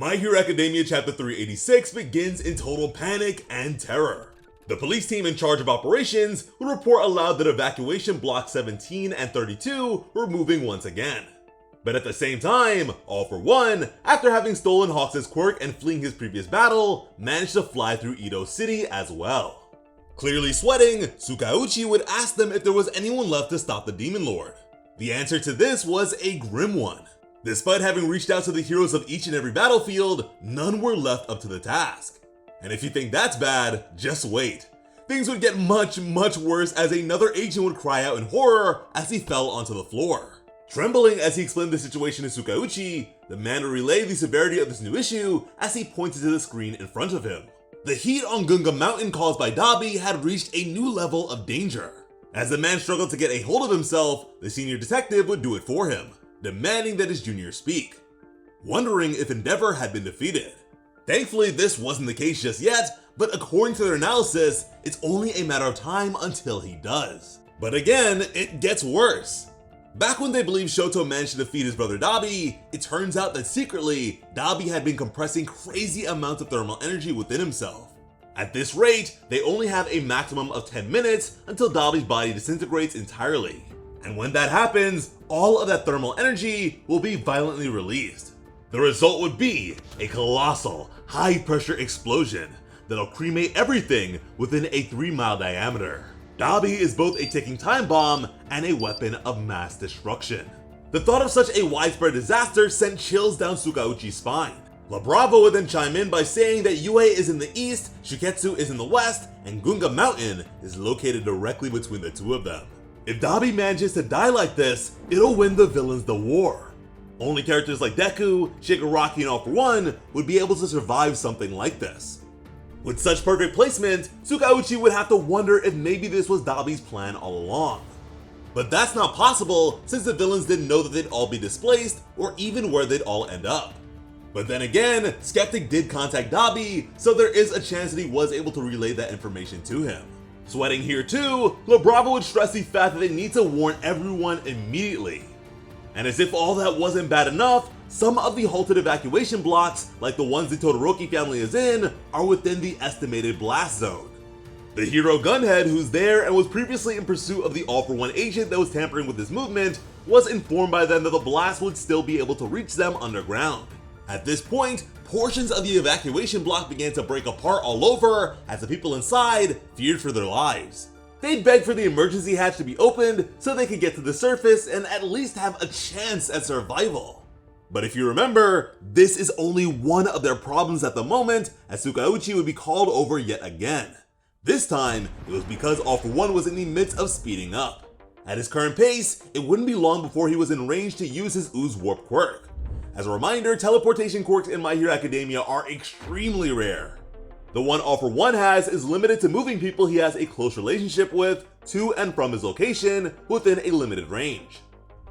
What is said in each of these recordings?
My Hero Academia Chapter 386 begins in total panic and terror. The police team in charge of operations would report aloud that evacuation blocks 17 and 32 were moving once again. But at the same time, All For One, after having stolen Hawks' quirk and fleeing his previous battle, managed to fly through Edo City as well. Clearly sweating, Tsukauchi would ask them if there was anyone left to stop the Demon Lord. The answer to this was a grim one. Despite having reached out to the heroes of each and every battlefield, none were left up to the task. And if you think that's bad, just wait. Things would get much worse as another agent would cry out in horror as he fell onto the floor. Trembling as he explained the situation to Tsukauchi, the man would relay the severity of this new issue as he pointed to the screen in front of him. The heat on Gunga Mountain caused by Dabi had reached a new level of danger. As the man struggled to get a hold of himself, the senior detective would do it for him, demanding that his junior speak, wondering if Endeavor had been defeated. Thankfully, this wasn't the case just yet, but according to their analysis, it's only a matter of time until he does. But again, it gets worse. Back when they believed Shoto managed to defeat his brother Dabi, it turns out that secretly, Dabi had been compressing crazy amounts of thermal energy within himself. At this rate, they only have a maximum of 10 minutes until Dabi's body disintegrates entirely. And when that happens, all of that thermal energy will be violently released. The result would be a colossal, high-pressure explosion that'll cremate everything within a 3-mile diameter. Dabi is both a ticking time bomb and a weapon of mass destruction. The thought of such a widespread disaster sent chills down Tsukauchi's spine. La Bravo would then chime in by saying that Yue is in the east, Shiketsu is in the west, and Gunga Mountain is located directly between the two of them. If Dabi manages to die like this, it'll win the villains the war. Only characters like Deku, Shigaraki, and All For One would be able to survive something like this. With such perfect placement, Tsukauchi would have to wonder if maybe this was Dabi's plan all along. But that's not possible since the villains didn't know that they'd all be displaced or even where they'd all end up. But then again, Skeptic did contact Dabi, so there is a chance that he was able to relay that information to him. Sweating here too, La Bravo would stress the fact that they need to warn everyone immediately. And as if all that wasn't bad enough, some of the halted evacuation blocks, like the ones the Todoroki family is in, are within the estimated blast zone. The hero Gunhead, who's there and was previously in pursuit of the All For One agent that was tampering with his movement, was informed by them that the blast would still be able to reach them underground. At this point, portions of the evacuation block began to break apart all over as the people inside feared for their lives. They'd begged for the emergency hatch to be opened so they could get to the surface and at least have a chance at survival. But if you remember, this is only one of their problems at the moment, as Tsukauchi would be called over yet again. This time, it was because All For One was in the midst of speeding up. At his current pace, it wouldn't be long before he was in range to use his Ooze Warp quirk. As a reminder, teleportation quirks in My Hero Academia are extremely rare. The one All For One has is limited to moving people he has a close relationship with to and from his location within a limited range.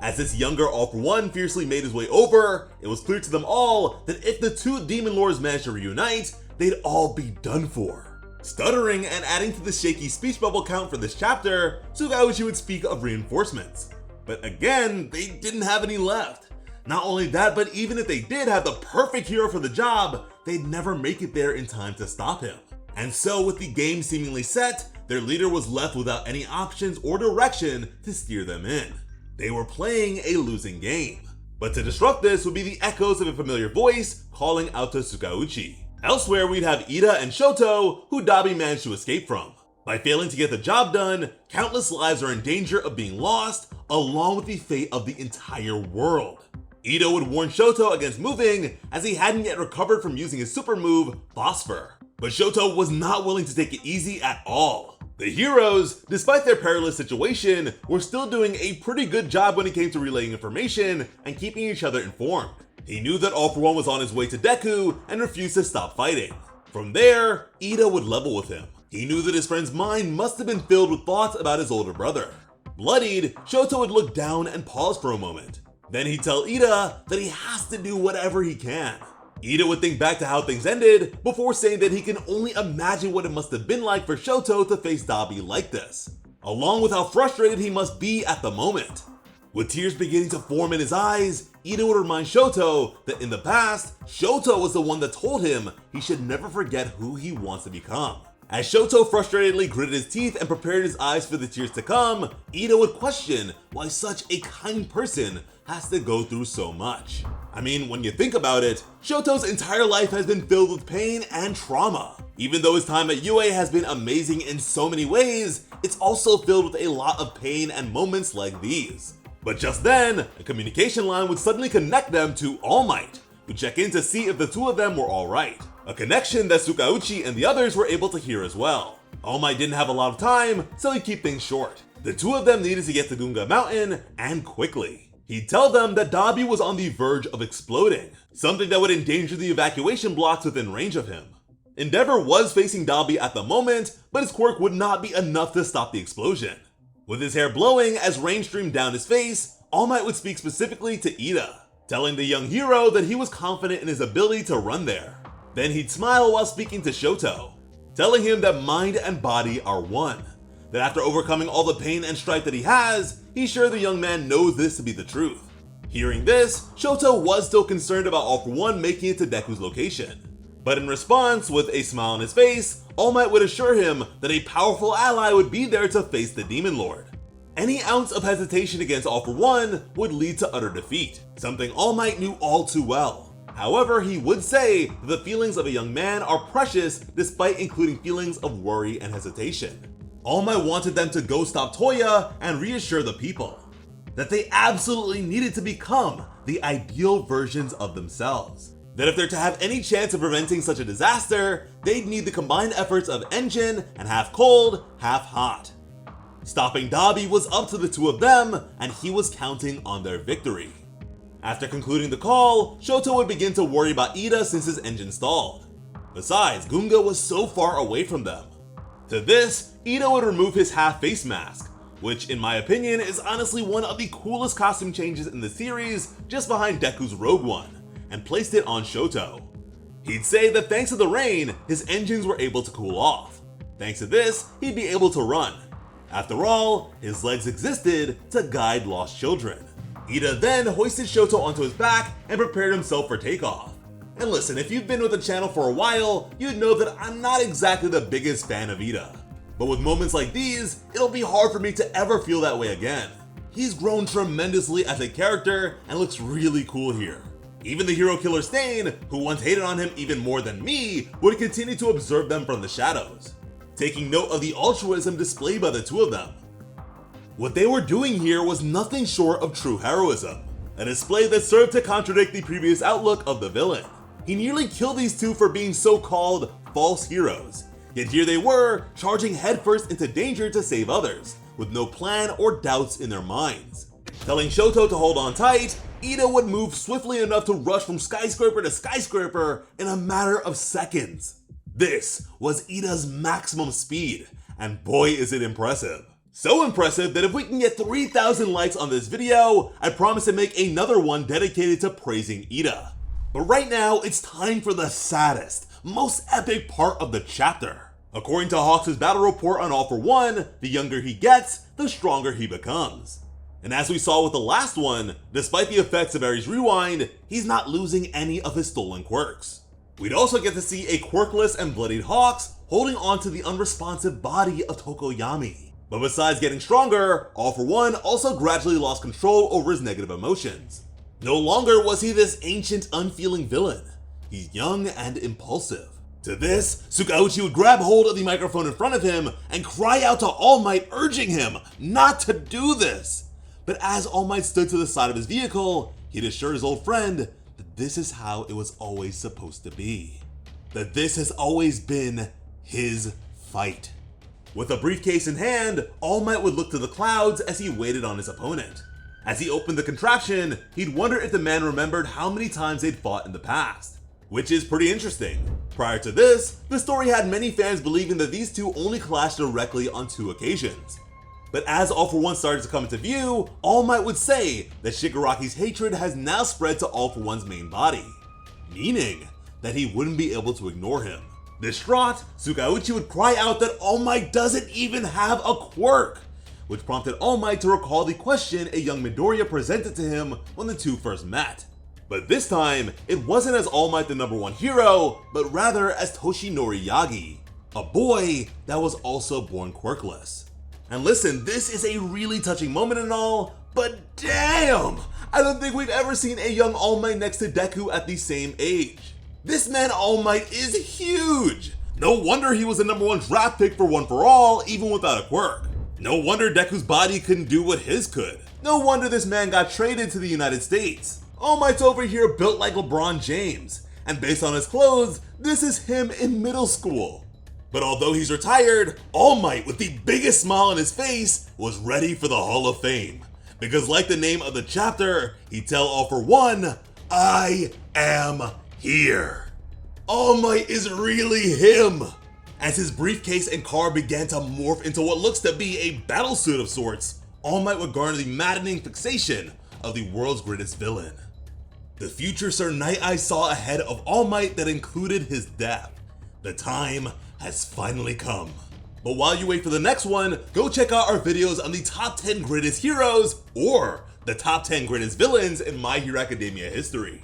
As this younger All For One fiercely made his way over, it was clear to them all that if the two Demon Lords managed to reunite, they'd all be done for. Stuttering and adding to the shaky speech bubble count for this chapter, Tsukauchi would speak of reinforcements. But again, they didn't have any left. Not only that, but even if they did have the perfect hero for the job, they'd never make it there in time to stop him. And so with the game seemingly set, their leader was left without any options or direction to steer them in. They were playing a losing game. But to disrupt this would be the echoes of a familiar voice calling out to Tsukauchi. Elsewhere, we'd have Iida and Shoto, who Dabi managed to escape from. By failing to get the job done, countless lives are in danger of being lost, along with the fate of the entire world. Iida would warn Shoto against moving, as he hadn't yet recovered from using his super move, Phosphor. But Shoto was not willing to take it easy at all. The heroes, despite their perilous situation, were still doing a pretty good job when it came to relaying information and keeping each other informed. He knew that All For One was on his way to Deku and refused to stop fighting. From there, Iida would level with him. He knew that his friend's mind must have been filled with thoughts about his older brother. Bloodied, Shoto would look down and pause for a moment. Then he'd tell Iida that he has to do whatever he can. Iida would think back to how things ended before saying that he can only imagine what it must have been like for Shoto to face Dabi like this, along with how frustrated he must be at the moment. With tears beginning to form in his eyes, Iida would remind Shoto that in the past, Shoto was the one that told him he should never forget who he wants to become. As Shoto frustratedly gritted his teeth and prepared his eyes for the tears to come, Iida would question why such a kind person has to go through so much. I mean, when you think about it, Shoto's entire life has been filled with pain and trauma. Even though his time at UA has been amazing in so many ways, it's also filled with a lot of pain and moments like these. But just then, a communication line would suddenly connect them to All Might, who check in to see if the two of them were alright. A connection that Tsukauchi and the others were able to hear as well. All Might didn't have a lot of time, so he'd keep things short. The two of them needed to get to Gunga Mountain, and quickly. He'd tell them that Dabi was on the verge of exploding, something that would endanger the evacuation blocks within range of him. Endeavor was facing Dabi at the moment, but his quirk would not be enough to stop the explosion. With his hair blowing as rain streamed down his face, All Might would speak specifically to Iida, telling the young hero that he was confident in his ability to run there. Then he'd smile while speaking to Shoto, telling him that mind and body are one, that after overcoming all the pain and strife that he has, he's sure the young man knows this to be the truth. Hearing this, Shoto was still concerned about All For One making it to Deku's location. But in response, with a smile on his face, All Might would assure him that a powerful ally would be there to face the Demon Lord. Any ounce of hesitation against All For One would lead to utter defeat, something All Might knew all too well. However, he would say that the feelings of a young man are precious despite including feelings of worry and hesitation. All Might wanted them to go stop Toya and reassure the people that they absolutely needed to become the ideal versions of themselves. That if they're to have any chance of preventing such a disaster, they'd need the combined efforts of Engine and Half Cold, Half Hot. Stopping Dabi was up to the two of them, and he was counting on their victory. After concluding the call, Shoto would begin to worry about Iida since his engine stalled. Besides, Gunga was so far away from them. To this, Iida would remove his half face mask, which in my opinion is honestly one of the coolest costume changes in the series, just behind Deku's Rogue One, and placed it on Shoto. He'd say that thanks to the rain, his engines were able to cool off. Thanks to this, he'd be able to run. After all, his legs existed to guide lost children. Iida then hoisted Shoto onto his back and prepared himself for takeoff. And listen, if you've been with the channel for a while, you'd know that I'm not exactly the biggest fan of Iida. But with moments like these, it'll be hard for me to ever feel that way again. He's grown tremendously as a character and looks really cool here. Even the hero killer Stain, who once hated on him even more than me, would continue to observe them from the shadows, taking note of the altruism displayed by the two of them. What they were doing here was nothing short of true heroism, a display that served to contradict the previous outlook of the villain. He nearly killed these two for being so-called false heroes, yet here they were, charging headfirst into danger to save others, with no plan or doubts in their minds. Telling Shoto to hold on tight, Iida would move swiftly enough to rush from skyscraper to skyscraper in a matter of seconds. This was Iida's maximum speed, and boy is it impressive. So impressive that if we can get 3,000 likes on this video, I promise to make another one dedicated to praising Iida. But right now, it's time for the saddest, most epic part of the chapter. According to Hawks' battle report on All For One, the younger he gets, the stronger he becomes. And as we saw with the last one, despite the effects of Aries Rewind, he's not losing any of his stolen quirks. We'd also get to see a quirkless and bloodied Hawks holding onto the unresponsive body of Tokoyami. But besides getting stronger, All For One also gradually lost control over his negative emotions. No longer was he this ancient, unfeeling villain. He's young and impulsive. To this, Tsukauchi would grab hold of the microphone in front of him and cry out to All Might, urging him not to do this. But as All Might stood to the side of his vehicle, he'd assure his old friend that this is how it was always supposed to be. That this has always been his fight. With a briefcase in hand, All Might would look to the clouds as he waited on his opponent. As he opened the contraption, he'd wonder if the man remembered how many times they'd fought in the past. Which is pretty interesting. Prior to this, the story had many fans believing that these two only clashed directly on 2 occasions. But as All For One started to come into view, All Might would say that Shigaraki's hatred has now spread to All For One's main body, meaning that he wouldn't be able to ignore him. Distraught, Tsukauchi would cry out that All Might doesn't even have a quirk, which prompted All Might to recall the question a young Midoriya presented to him when the two first met. But this time, it wasn't as All Might the #1 hero, but rather as Toshinori Yagi, a boy that was also born quirkless. And listen, this is a really touching moment and all, but damn! I don't think we've ever seen a young All Might next to Deku at the same age. This man All Might is huge! No wonder he was the #1 draft pick for One For All, even without a quirk. No wonder Deku's body couldn't do what his could. No wonder this man got traded to the United States. All Might's over here built like LeBron James, and based on his clothes, this is him in middle school. But although he's retired, All Might, with the biggest smile on his face, was ready for the Hall of Fame. Because like the name of the chapter, he'd tell all for one, I am here. All Might is really him. As his briefcase and car began to morph into what looks to be a battlesuit of sorts, All Might would garner the maddening fixation of the world's greatest villain. The future Sir Night Eyes saw ahead of All Might that included his death. The time has finally come. But while you wait for the next one, go check out our videos on the top 10 greatest heroes or the top 10 greatest villains in My Hero Academia history.